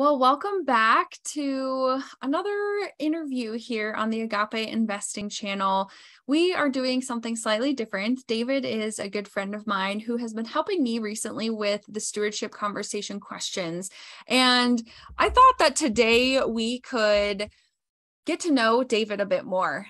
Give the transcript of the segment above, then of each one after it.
Well, welcome back to another interview here on the Agape Investing channel. We are doing something slightly different. David is a good friend of mine who has been helping me recently with the stewardship conversation questions. And I thought that today we could get to know David a bit more.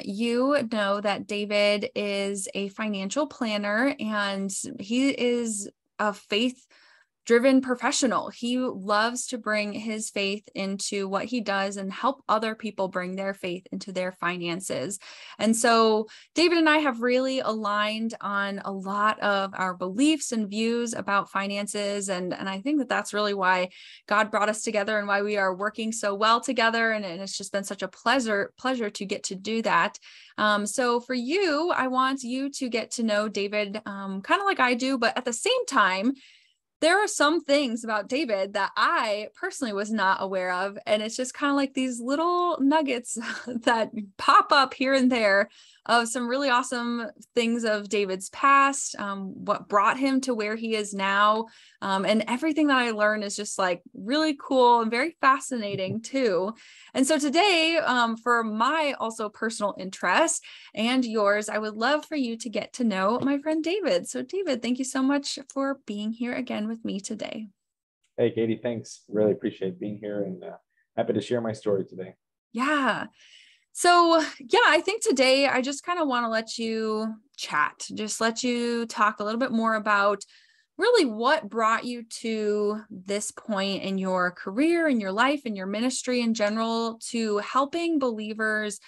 You know that David is a financial planner and he is a faith-driven professional. He loves to bring his faith into what he does and help other people bring their faith into their finances. And so David and I have really aligned on a lot of our beliefs and views about finances. And I think that that's really why God brought us together and why we are working so well together. And it's just been such a pleasure to get to do that. So for you, I want you to get to know David kind of like I do, but at the same time, there are some things about David that I personally was not aware of. And it's just kind of like these little nuggets that pop up here and there of some really awesome things of David's past, what brought him to where he is now. And everything that I learned is just like really cool and very fascinating too. And so today, for my also personal interest and yours, I would love for you to get to know my friend David. So David, thank you so much for being here again with me today. Hey, Katie, thanks. Really appreciate being here and happy to share my story today. Yeah. So yeah, I think today I just kind of want to let you chat, just let you talk a little bit more about really what brought you to this point in your career, in your life, in your ministry in general, to helping believers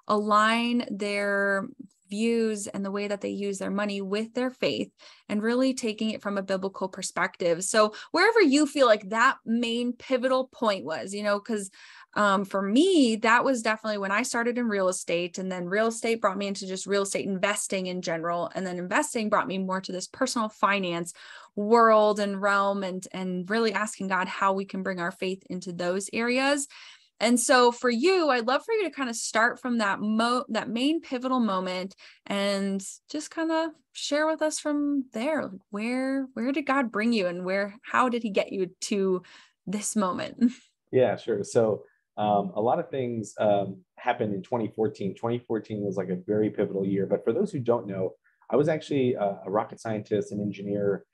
align their views and the way that they use their money with their faith and really taking it from a biblical perspective. So wherever you feel like that main pivotal point was, because for me, that was definitely when I started in real estate, and then real estate brought me into just real estate investing in general. And then investing brought me more to this personal finance world and realm and really asking God how we can bring our faith into those areas. And so for you, I'd love for you to kind of start from that main pivotal moment and just kind of share with us from there. Where did God bring you and how did he get you to this moment? Yeah, sure. So a lot of things happened in 2014. 2014 was like a very pivotal year. But for those who don't know, I was actually a rocket scientist and engineer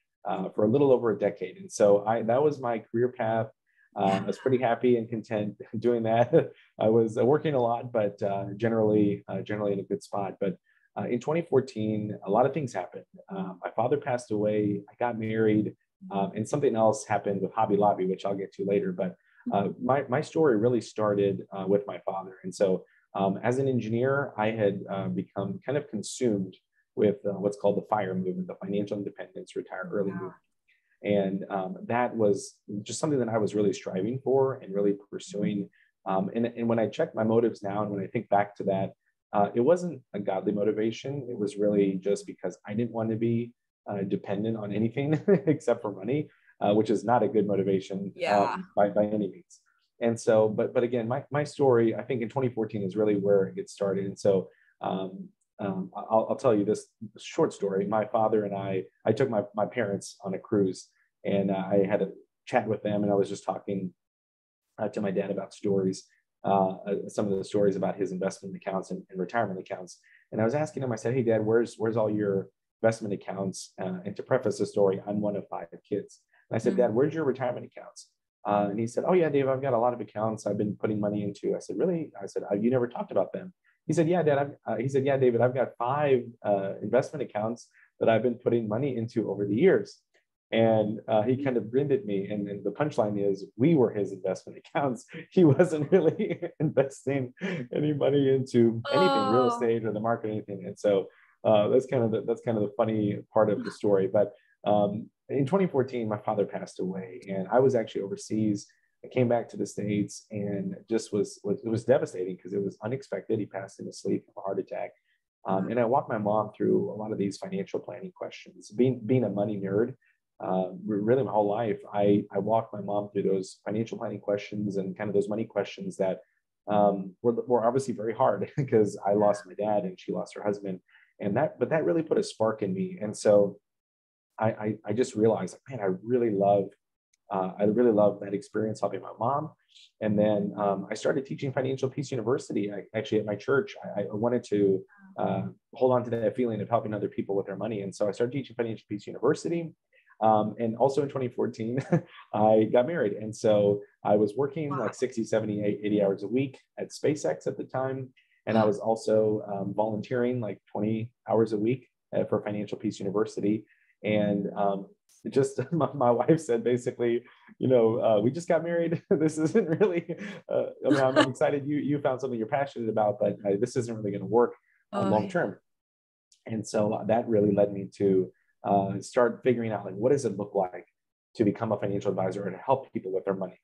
for a little over a decade. And so that was my career path. I was pretty happy and content doing that. I was working a lot, but generally in a good spot. But in 2014, a lot of things happened. My father passed away. I got married, and something else happened with Hobby Lobby, which I'll get to later. But my story really started with my father. And so as an engineer, I had become kind of consumed with what's called the FIRE movement, the Financial Independence Retire Early movement. And that was just something that I was really striving for and really pursuing. And when I check my motives now, and when I think back to that, it wasn't a godly motivation. It was really just because I didn't want to be dependent on anything except for money, which is not a good motivation by any means. And so, but again, my story, I think in 2014 is really where it started. And so I'll tell you this short story. My father and I took my parents on a cruise, and I had a chat with them, and I was just talking to my dad about stories, some of the stories about his investment accounts and retirement accounts. And I was asking him, I said, "Hey, Dad, where's all your investment accounts?" And to preface the story, I'm one of 5 kids. And I said, "Dad, where's your retirement accounts?" And he said, "Oh yeah, Dave, I've got a lot of accounts I've been putting money into." I said, "Really?" I said, "You never talked about them." He said, "Yeah, Dad." He said, "Yeah, David, I've got 5 investment accounts that I've been putting money into over the years." And he kind of grinned at me. And the punchline is, we were his investment accounts. He wasn't really investing any money into anything, real estate or the market, or anything. And so that's kind of the funny part of the story. But in 2014, my father passed away, and I was actually overseas. I came back to the States, and just it was devastating because it was unexpected. He passed in his sleep from a heart attack. And I walked my mom through a lot of these financial planning questions. Being a money nerd, really my whole life, I walked my mom through those financial planning questions and kind of those money questions that were obviously very hard because I lost my dad and she lost her husband. But that really put a spark in me. And so I just realized, man, I really love I really loved that experience helping my mom. And then I started teaching Financial Peace University. Actually, at my church, I wanted to hold on to that feeling of helping other people with their money. And so I started teaching Financial Peace University. And also in 2014, I got married. And so I was working like 60, 70, 80 hours a week at SpaceX at the time. And I was also volunteering like 20 hours a week for Financial Peace University. And just my wife said basically, we just got married. This isn't really, I'm excited you found something you're passionate about, but this isn't really going to work long term. And so that really led me to start figuring out, like, what does it look like to become a financial advisor and help people with their money?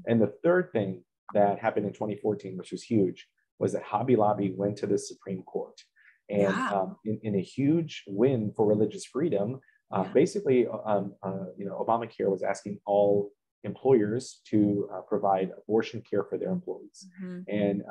And the third thing that happened in 2014, which was huge, was that Hobby Lobby went to the Supreme Court. And in a huge win for religious freedom, basically, Obamacare was asking all employers to provide abortion care for their employees. And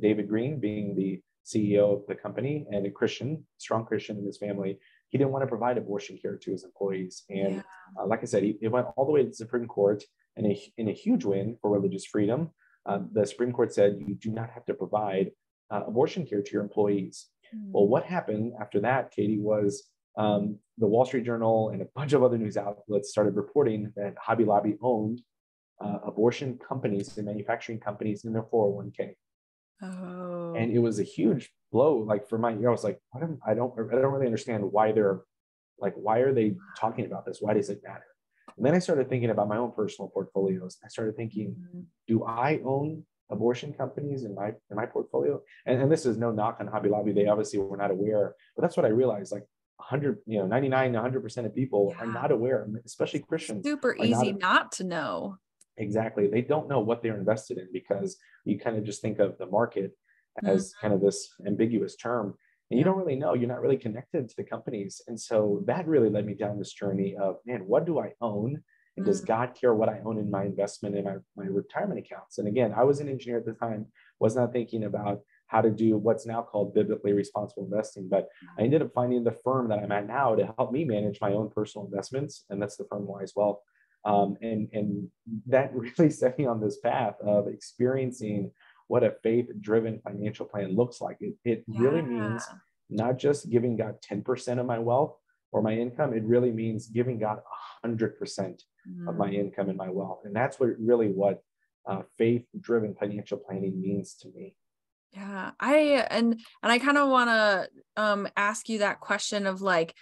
David Green, being the CEO of the company and a Christian, strong Christian in his family, he didn't want to provide abortion care to his employees. And like I said, it went all the way to the Supreme Court, and in a huge win for religious freedom. The Supreme Court said you do not have to provide abortion care to your employees. Well, what happened after that, Katie, was the Wall Street Journal and a bunch of other news outlets started reporting that Hobby Lobby owned abortion companies and manufacturing companies in their 401k. And it was a huge blow. Like for I was like, I don't really understand why are they talking about this? Why does it matter? And then I started thinking about my own personal portfolios. I started thinking, do I own abortion companies in my portfolio? And this is no knock on Hobby Lobby. They obviously were not aware, but that's what I realized. Like 99, 100% of people are not aware, especially Christians. Super easy not to know. Exactly. They don't know what they're invested in, because you kind of just think of the market as kind of this ambiguous term, and you don't really know. You're not really connected to the companies. And so that really led me down this journey of, man, what do I own? And does God care what I own in my investment and my retirement accounts? And again, I was an engineer at the time, was not thinking about how to do what's now called biblically responsible investing. But I ended up finding the firm that I'm at now to help me manage my own personal investments. And that's the firm Wise Wealth. And that really set me on this path of experiencing what a faith-driven financial plan looks like. It really means not just giving God 10% of my wealth or my income. It really means giving God 100% of my income and my wealth. And that's what faith-driven financial planning means to me. Yeah, I kind of want to ask you that question of like,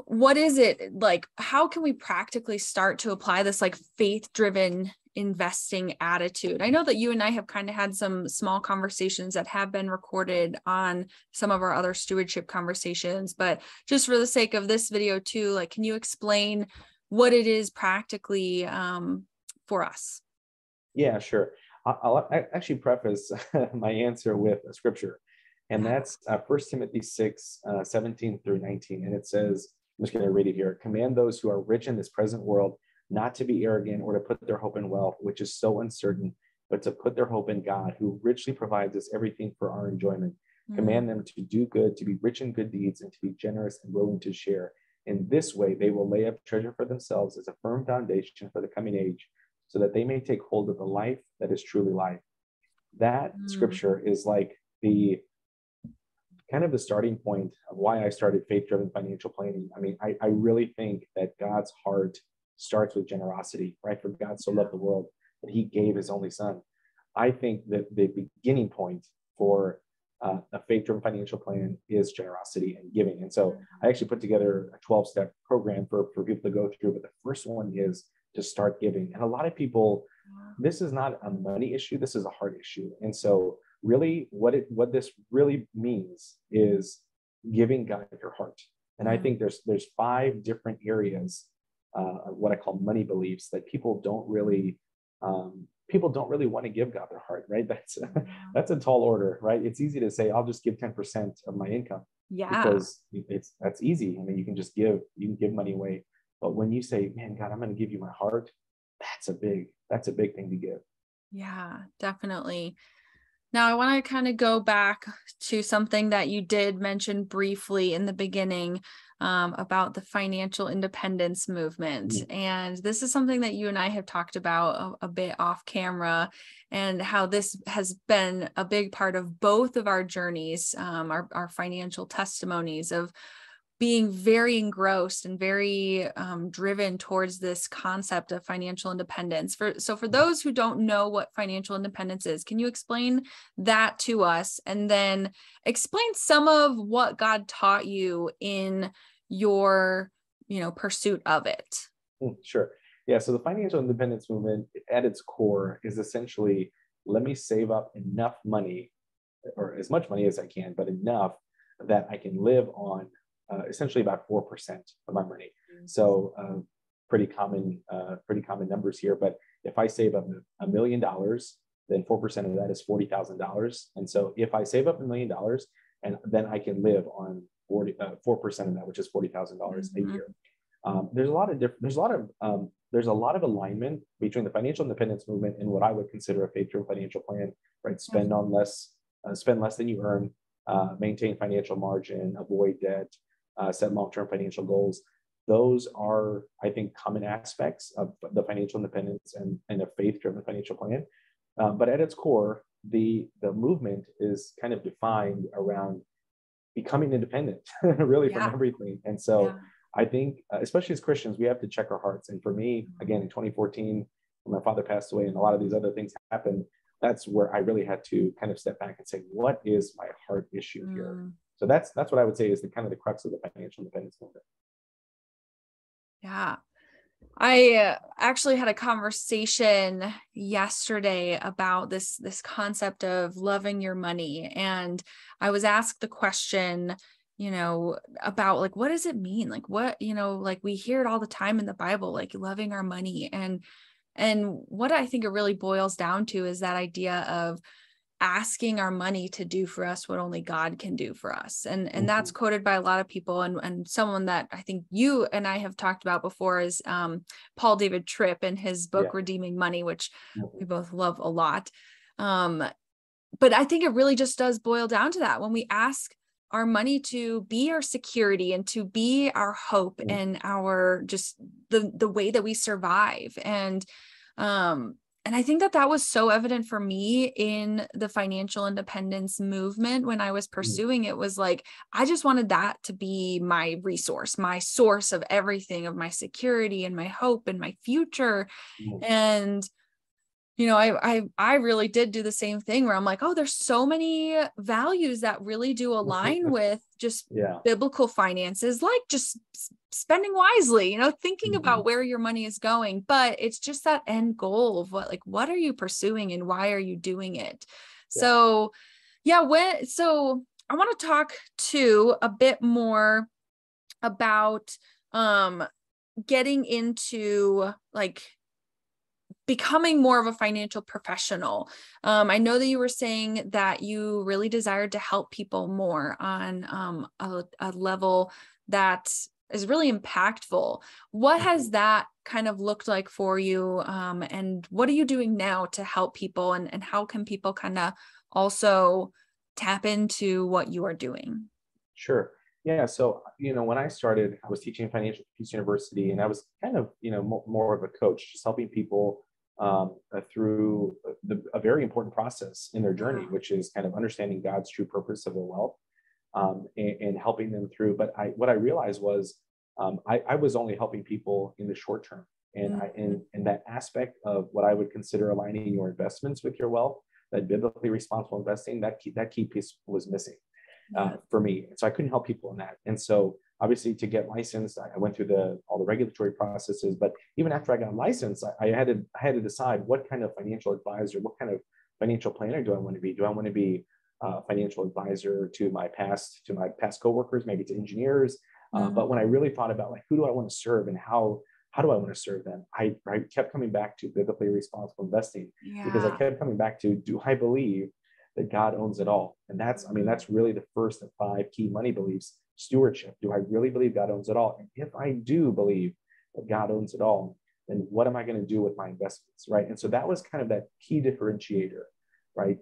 what is it like? How can we practically start to apply this like faith-driven investing attitude? I know that you and I have kind of had some small conversations that have been recorded on some of our other stewardship conversations, but just for the sake of this video too, like, can you explain what it is practically for us? Yeah, sure. I'll actually preface my answer with a scripture, and that's 1 Timothy 6, 17 through 19. And it says, I'm just going to read it here. Command those who are rich in this present world not to be arrogant or to put their hope in wealth, which is so uncertain, but to put their hope in God, who richly provides us everything for our enjoyment. Command them to do good, to be rich in good deeds, and to be generous and willing to share. In this way, they will lay up treasure for themselves as a firm foundation for the coming age, so that they may take hold of the life that is truly life. That scripture is like the kind of the starting point of why I started faith-driven financial planning. I mean, I really think that God's heart starts with generosity, right? For God so loved the world that he gave his only son. I think that the beginning point for a faith-driven financial plan is generosity and giving. And so I actually put together a 12-step program for people to go through. But the first one is to start giving. And a lot of people, this is not a money issue. This is a heart issue. And so really what this really means is giving God your heart. And I think there's 5 different areas of what I call money beliefs that people don't really want to give God their heart, right? That's a tall order, right? It's easy to say, I'll just give 10% of my income. Because that's easy. I mean, you can give money away. But when you say, man, God, I'm going to give you my heart, that's a big thing to give. Yeah, definitely. Now, I want to kind of go back to something that you did mention briefly in the beginning, about the financial independence movement. And this is something that you and I have talked about a bit off camera, and how this has been a big part of both of our journeys, our financial testimonies of being very engrossed and very driven towards this concept of financial independence. So for those who don't know what financial independence is, can you explain that to us, and then explain some of what God taught you in your, pursuit of it? Sure. Yeah. So the financial independence movement at its core is essentially, let me save up enough money, or as much money as I can, but enough that I can live on essentially about 4% of my money. So pretty common numbers here. But if I save up $1 million, then 4% of that is $40,000. And so if I save up $1 million, and then I can live on 4% of that, which is $40,000 a year. There's a lot of alignment between the financial independence movement and what I would consider a faith-driven financial plan. Right, spend less than you earn, maintain financial margin, avoid debt, set long-term financial goals. Those are, I think, common aspects of the financial independence and a faith-driven financial plan. But at its core, the movement is kind of defined around becoming independent, really, from everything. And so I think, especially as Christians, we have to check our hearts. And for me, again, in 2014, when my father passed away and a lot of these other things happened, that's where I really had to kind of step back and say, what is my heart issue here? So that's what I would say is the kind of the crux of the financial independence movement. Yeah. I actually had a conversation yesterday about this concept of loving your money. And I was asked the question, about like, what does it mean? Like what, like we hear it all the time in the Bible, like loving our money. And what I think it really boils down to is that idea of asking our money to do for us what only God can do for us. And that's quoted by a lot of people. And someone that I think you and I have talked about before is Paul David Tripp in his book, Redeeming Money, which we both love a lot. But I think it really just does boil down to that. When we ask our money to be our security and to be our hope and our just the way that we survive. And I think that was so evident for me in the financial independence movement when I was pursuing it. Was like, I just wanted that to be my resource, my source of everything, of my security and my hope and my future. And I really did do the same thing where I'm like, oh, there's so many values that really do align with just biblical finances, like just spending wisely, thinking about where your money is going. But it's just that end goal of what are you pursuing and why are you doing it? So I want to talk too a bit more about getting into becoming more of a financial professional. I know that you were saying that you really desired to help people more on a level that is really impactful. What has that kind of looked like for you? And what are you doing now to help people? And how can people kind of also tap into what you are doing? Sure. Yeah. So, when I started, I was teaching Financial Peace University, and I was kind of, more of a coach, just helping people through a very important process in their journey, which is kind of understanding God's true purpose of their wealth, and helping them through. But what I realized was I was only helping people in the short term, and that aspect of what I would consider aligning your investments with your wealth, that biblically responsible investing, that key piece was missing for me. And so I couldn't help people in that. And so obviously, to get licensed, I went through all the regulatory processes. But even after I got licensed, I had to decide what kind of financial advisor, what kind of financial planner do I want to be? Do I want to be a financial advisor to my past coworkers, maybe to engineers? But when I really thought about who do I want to serve and how do I want to serve them, I kept coming back to biblically responsible investing, because I kept coming back to, do I believe that God owns it all? And that's really the first of 5 key money beliefs. Stewardship. Do I really believe God owns it all? And if I do believe that God owns it all, then what am I going to do with my investments, right? And so that was kind of that key differentiator, right?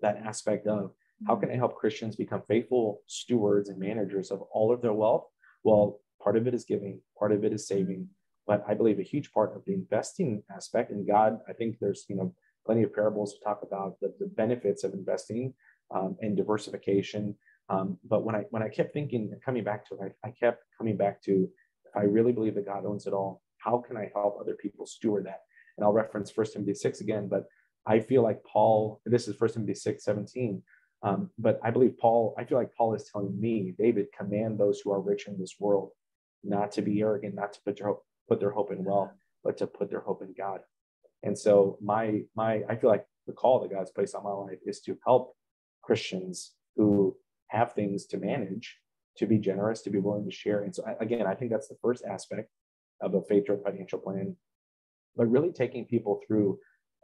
that aspect of how can I help Christians become faithful stewards and managers of all of their wealth? Well, part of it is giving, part of it is saving, but I believe a huge part of the investing aspect, and God, I think there's, plenty of parables to talk about the benefits of investing and diversification. But when I kept thinking and coming back to it, I kept coming back to, if I really believe that God owns it all, how can I help other people steward that? And I'll reference 1 Timothy 6 again, but I feel like Paul, this is 1 Timothy 6:17. But I feel like Paul is telling me, David, command those who are rich in this world not to be arrogant, not to put their hope in wealth, but to put their hope in God. And so I feel like the call that God's placed on my life is to help Christians who have things to manage, to be generous, to be willing to share. And so again, I think that's the first aspect of a faith-driven financial plan, but really taking people through,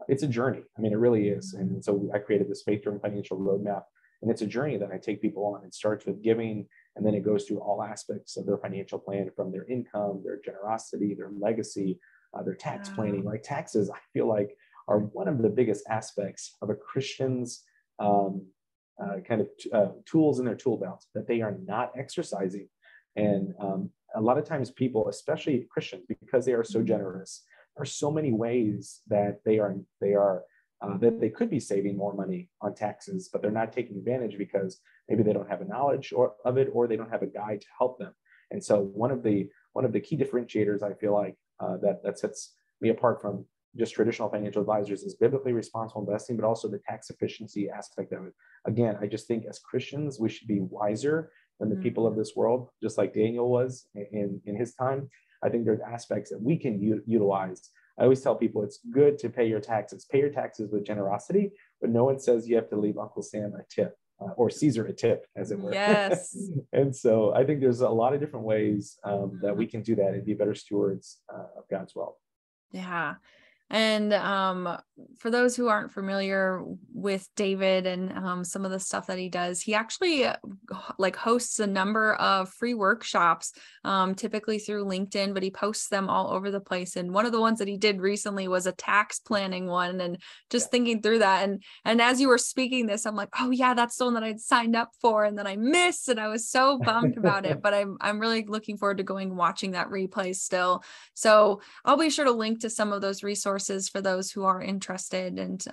it's a journey. I mean, it really is. And so I created this faith-driven financial roadmap, and it's a journey that I take people on. It starts with giving, and then it goes through all aspects of their financial plan, from their income, their generosity, their legacy, their tax planning. Like taxes, I feel like are one of the biggest aspects of a Christian's tools in their tool belt that they are not exercising. And a lot of times people, especially Christians, because they are so generous, there are so many ways that that they could be saving more money on taxes, but they're not taking advantage because maybe they don't have a knowledge of it, or they don't have a guide to help them. And so one of the key differentiators I feel like that sets me apart from just traditional financial advisors is biblically responsible investing, but also the tax efficiency aspect of it. Again, I just think as Christians, we should be wiser than the people of this world, just like Daniel was in his time. I think there's aspects that we can utilize. I always tell people it's good to pay your taxes. Pay your taxes with generosity, but no one says you have to leave Uncle Sam a tip or Caesar a tip, as it were. Yes. And so I think there's a lot of different ways that we can do that and be better stewards of God's wealth. Yeah. And for those who aren't familiar with David and some of the stuff that he does, he actually hosts a number of free workshops, typically through LinkedIn, but he posts them all over the place. And one of the ones that he did recently was a tax planning one, and just thinking through that. And as you were speaking this, I'm like, oh yeah, that's the one that I'd signed up for, and then I missed, and I was so bummed about it. But I'm really looking forward to going and watching that replay still. So I'll be sure to link to some of those resources for those who are interested, and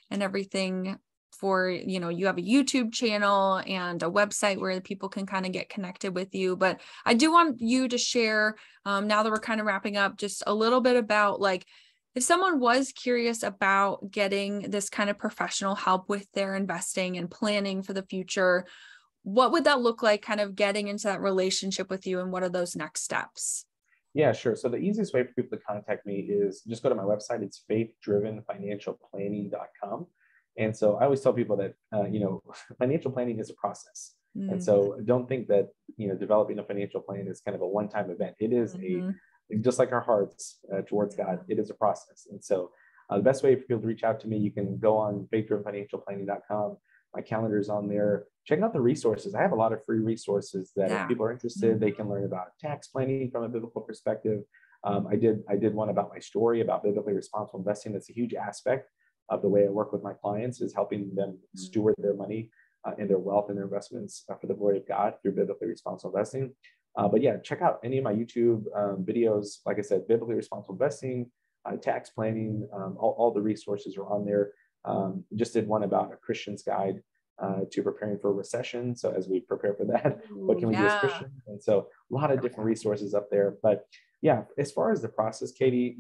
everything. For, you have a YouTube channel and a website where people can kind of get connected with you. But I do want you to share, now that we're kind of wrapping up, just a little bit about, like, if someone was curious about getting this kind of professional help with their investing and planning for the future, what would that look like, kind of getting into that relationship with you, and what are those next steps? Yeah, sure. So the easiest way for people to contact me is just go to my website. It's faithdrivenfinancialplanning.com. And so I always tell people that, financial planning is a process. And so don't think that, developing a financial plan is kind of a one-time event. It is just like our hearts towards God, it is a process. And so the best way for people to reach out to me, you can go on faithdrivenfinancialplanning.com. My calendar is on there. Check out the resources. I have a lot of free resources that if people are interested, they can learn about tax planning from a biblical perspective. I did one about my story about biblically responsible investing. That's a huge aspect of the way I work with my clients, is helping them steward their money and their wealth and their investments for the glory of God through biblically responsible investing. But yeah, check out any of my YouTube videos. Like I said, biblically responsible investing, tax planning, all the resources are on there. Just did one about a Christian's guide to preparing for a recession. So as we prepare for that, what can we do as Christians? And so a lot of different resources up there. But yeah, as far as the process, Katie,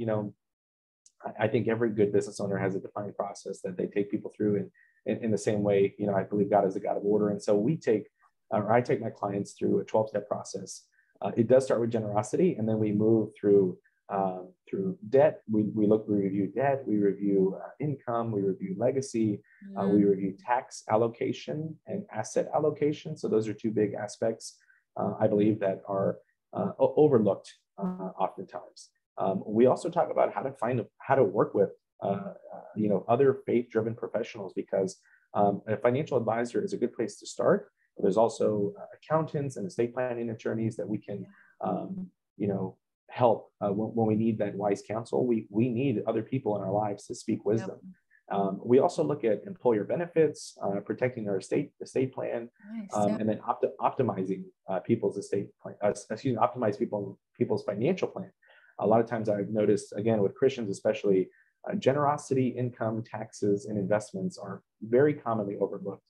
I think every good business owner has a defined process that they take people through. And in the same way, I believe God is a God of order. And so I take my clients through a 12-step process. It does start with generosity, and then we move through debt. We review debt, we review income, we review legacy, we review tax allocation and asset allocation. So those are two big aspects, I believe, that are overlooked oftentimes. We also talk about how to work with other faith-driven professionals, because a financial advisor is a good place to start. There's also accountants and estate planning attorneys that we can help when we need that wise counsel. We need other people in our lives to speak wisdom. We also look at employer benefits, protecting our estate plan, Nice. Yeah. and then optimizing people's estate plan. Optimize people's financial plan. A lot of times I've noticed, again, with Christians especially, generosity, income, taxes, and investments are very commonly overlooked.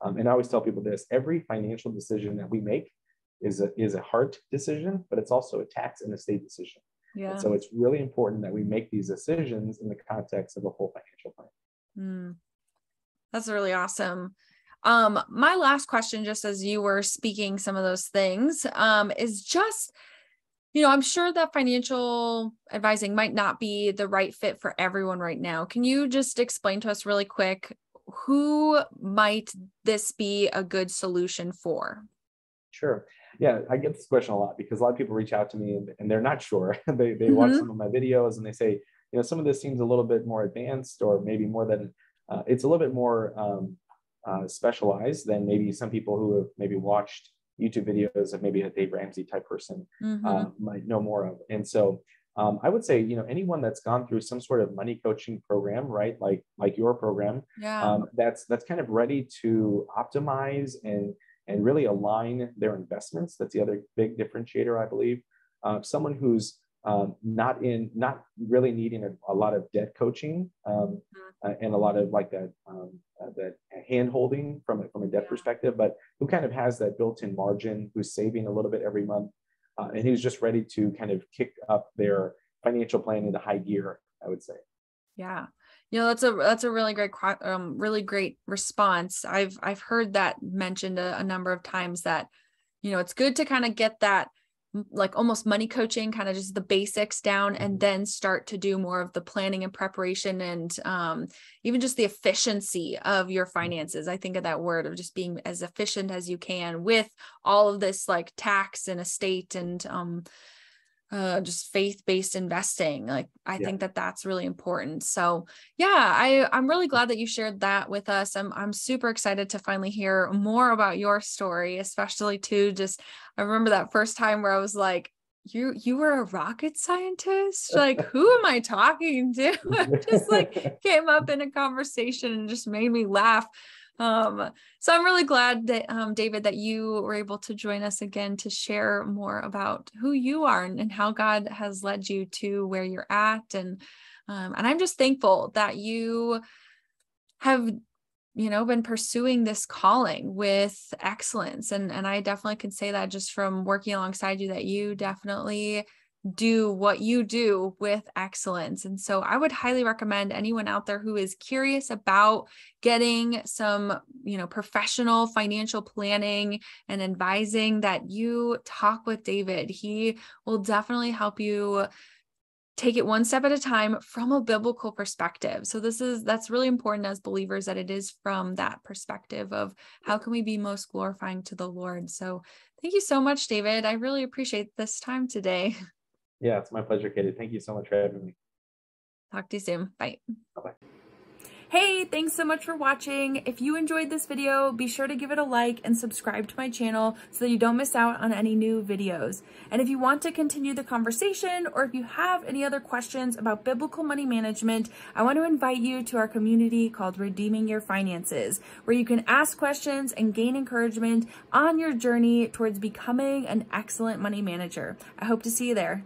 And I always tell people this: every financial decision that we make is a heart decision, but it's also a tax and estate decision. Yeah. And so it's really important that we make these decisions in the context of a full financial plan. That's really awesome. My last question, just as you were speaking some of those things, is just, I'm sure that financial advising might not be the right fit for everyone right now. Can you just explain to us really quick, who might this be a good solution for? Sure. Yeah, I get this question a lot because a lot of people reach out to me and they're not sure. They watch some of my videos and they say, some of this seems a little bit more advanced, or maybe more than, it's a little bit more specialized than maybe some people who have maybe watched YouTube videos of maybe a Dave Ramsey type person might know more of. And so I would say, anyone that's gone through some sort of money coaching program, right? Like your program, that's kind of ready to optimize and really align their investments. That's the other big differentiator, I believe. Someone who's not really needing a lot of debt coaching and a lot of like that hand holding from a debt perspective, but who kind of has that built-in margin, who's saving a little bit every month, and who's just ready to kind of kick up their financial plan into high gear, I would say. Yeah. That's a really great response. I've heard that mentioned a number of times, that, it's good to kind of get that like almost money coaching, kind of just the basics down, and then start to do more of the planning and preparation, and even just the efficiency of your finances. I think of that word of just being as efficient as you can with all of this like tax and estate and just faith-based investing. Like, I think that that's really important. So yeah, I'm really glad that you shared that with us. I'm super excited to finally hear more about your story, especially too, just, I remember that first time where I was like, you were a rocket scientist? Like, who am I talking to? Just like came up in a conversation and just made me laugh. So I'm really glad that, David, that you were able to join us again to share more about who you are and how God has led you to where you're at. And I'm just thankful that you have, been pursuing this calling with excellence. And I definitely can say that just from working alongside you, that you definitely do what you do with excellence. And so I would highly recommend anyone out there who is curious about getting some, professional financial planning and advising, that you talk with David. He will definitely help you take it one step at a time from a biblical perspective. So that's really important as believers, that it is from that perspective of how can we be most glorifying to the Lord. So thank you so much, David. I really appreciate this time today. Yeah, it's my pleasure, Katie. Thank you so much for having me. Talk to you soon. Bye. Bye-bye. Hey, thanks so much for watching. If you enjoyed this video, be sure to give it a like and subscribe to my channel so that you don't miss out on any new videos. And if you want to continue the conversation, or if you have any other questions about biblical money management, I want to invite you to our community called Redeeming Your Finances, where you can ask questions and gain encouragement on your journey towards becoming an excellent money manager. I hope to see you there.